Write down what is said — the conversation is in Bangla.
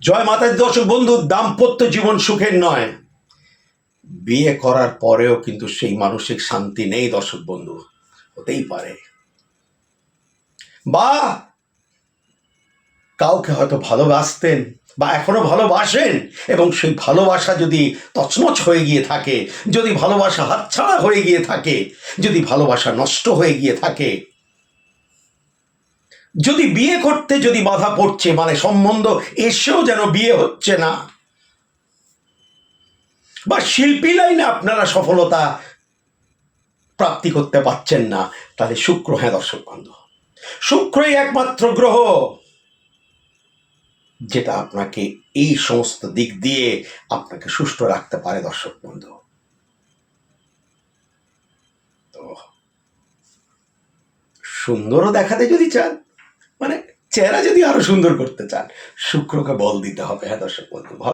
জয় মাতাজি দর্শক বন্ধু, দাম্পত্য জীবন সুখের নয়। বিয়ে করার পরেও কিন্তু সেই মানসিক শান্তি নেই দর্শক বন্ধু। হতেই পারে, বা কাউকে হয়তো ভালোবাসতেন বা এখনো ভালোবাসেন, এবং সেই ভালোবাসা যদি তছনছ হয়ে গিয়ে থাকে, যদি ভালোবাসা হাতছাড়া হয়ে গিয়ে থাকে, যদি ভালোবাসা নষ্ট হয়ে গিয়ে থাকে, যদি বিয়ে করতে যদি বাধা পড়ছে, মানে সম্বন্ধ এসেও যেন বিয়ে হচ্ছে না, বা শিল্পী লাইনে আপনারা সফলতা প্রাপ্তি করতে পারছেন না, তাহলে শুক্র, হ্যাঁ দর্শক বন্ধু, শুক্রই একমাত্র গ্রহ যেটা আপনাকে এই সমস্ত দিক দিয়ে আপনাকে সুস্থ রাখতে পারে দর্শক বন্ধু। তো সুন্দরও দেখাতে যদি চান, মানে চেহারা যদি আরো সুন্দর করতে চান, শুক্রকে বল দিতে হবে, হ্যাঁ দর্শক বন্ধু।